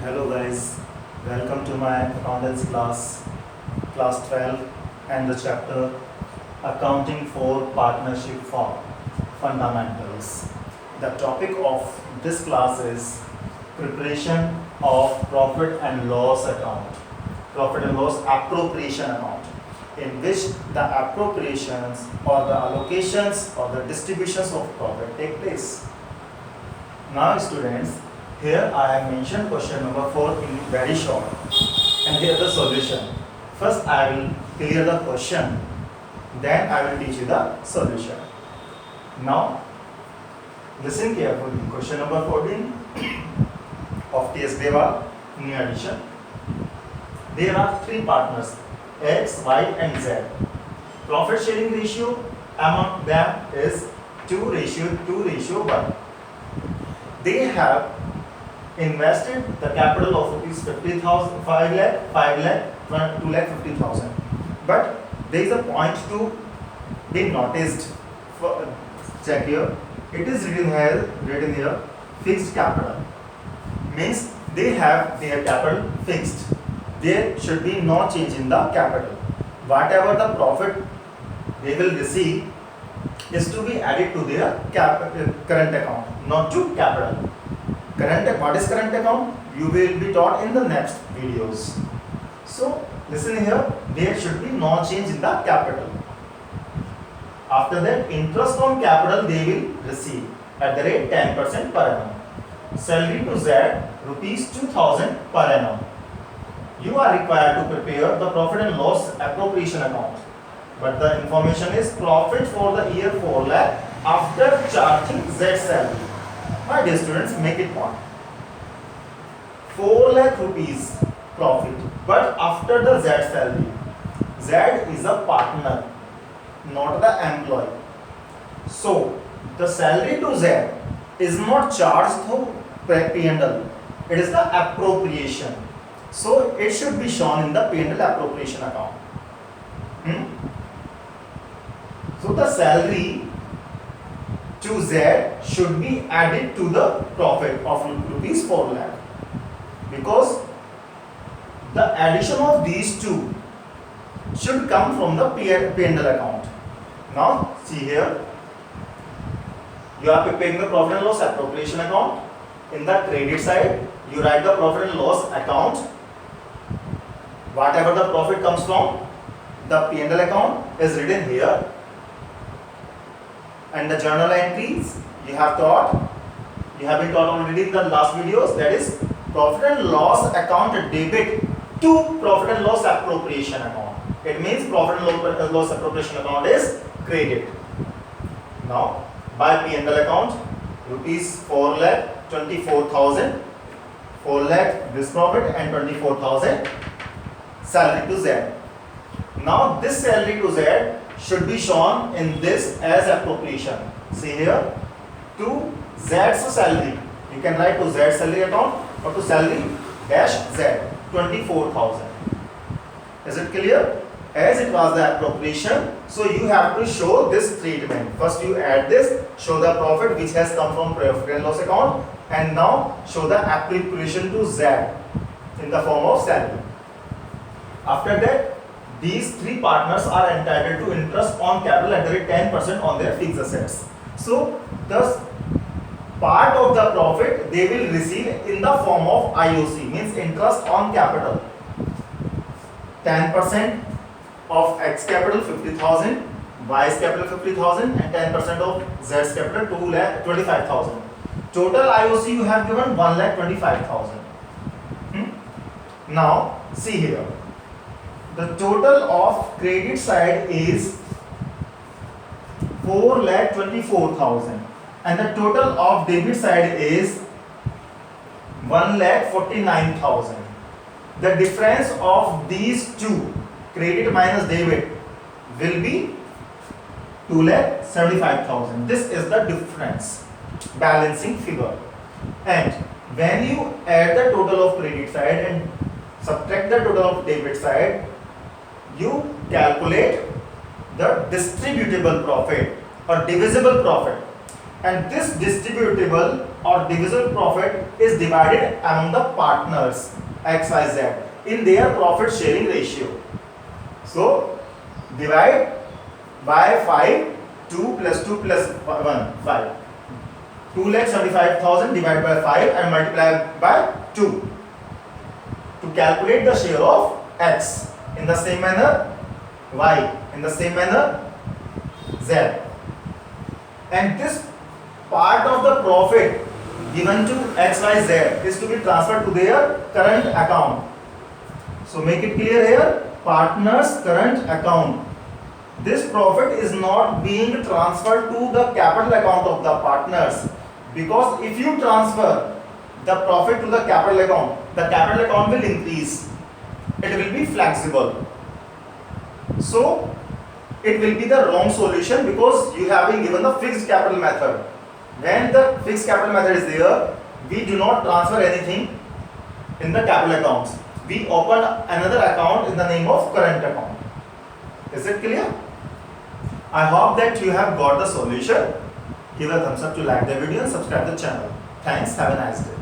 Hello guys, welcome to my accountancy class 12 and the chapter Accounting for Partnership Firm Fundamentals. The topic of this class is preparation of profit and loss account, profit and loss appropriation account, in which the appropriations or the allocations or the distributions of profit take place. Now students, here I have mentioned question number 4 in very short, and here the solution. First I will clear the question, then I will teach you the solution. Now listen carefully. Question number 14 of T.S. Deva, new edition. There are three partners, X, Y and Z. Profit sharing ratio among them is 2:1. They have invested the capital of rupees 50,000, 5 lakh, 2 lakh 50,000. But there is a point to be noticed. Check here. It is written here fixed capital. Means they have their capital fixed. There should be no change in the capital. Whatever the profit they will receive is to be added to their current account, not to capital. What is current account? You will be taught in the next videos. So listen here, there should be no change in the capital. After that, interest on capital they will receive at the rate 10% per annum. Salary to Z rupees 2,000 per annum. You are required to prepare the profit and loss appropriation account. But the information is profit for the year 4 lakh after charging Z salary. My dear students, make it one. 4 lakh rupees profit, but after the Z salary. Z is a partner, not the employee. So the salary to Z is not charged through P&L. It is the appropriation. So it should be shown in the P&L appropriation account. So the salary to Z should be added to the profit of rupees 4 lakh, because the addition of these two should come from the P&L account. Now see here, you are preparing the profit and loss appropriation account. In the credit side, you write the profit and loss account. Whatever the profit comes from the P&L account is written here. And the journal entries you have been taught already in the last videos, that is profit and loss account debit to profit and loss appropriation account. It means profit and loss appropriation account is credit. Now by P&L account, rupees 4 lakh 24,000, 4 lakh this profit and 24,000 salary to Z. Now this salary to Z should be shown in this as appropriation. See here, to Z's salary. You can write to Z salary account or to salary dash Z, 24,000. Is it clear? As it was the appropriation, so you have to show this treatment. First you add this, show the profit which has come from profit and loss account, and now show the appropriation to Z in the form of salary. After that, these three partners are entitled to interest on capital at the rate 10% on their fixed assets. So thus part of the profit they will receive in the form of IOC, means interest on capital. 10% of X capital 50,000, Y's capital 50,000 and 10% of Z's capital 2,25,000. Total IOC you have given 1,25,000. Now see here. The total of credit side is 4,24,000 and the total of debit side is 1,49,000. The difference of these two, credit minus debit, will be 2,75,000. This is the difference, balancing figure. And when you add the total of credit side and subtract the total of debit side, you calculate the distributable profit or divisible profit. and this distributable or divisible profit is divided among the partners X, Y, Z in their profit sharing ratio. So divide by 5, 2 plus 2 plus 1, 5. 2,75,000 divided by 5 and multiply by 2 to calculate the share of X. In the same manner Y, in the same manner Z, and this part of the profit given to X, Y, Z is to be transferred to their current account. So make it clear here, partners current account. This profit is not being transferred to the capital account of the partners, because if you transfer the profit to the capital account will increase. It will be flexible. So it will be the wrong solution, because you have been given the fixed capital method. When the fixed capital method is there, we do not transfer anything in the capital accounts. We open another account in the name of current account. Is it clear? I hope that you have got the solution. Give a thumbs up to like the video and subscribe the channel. Thanks. Have a nice day.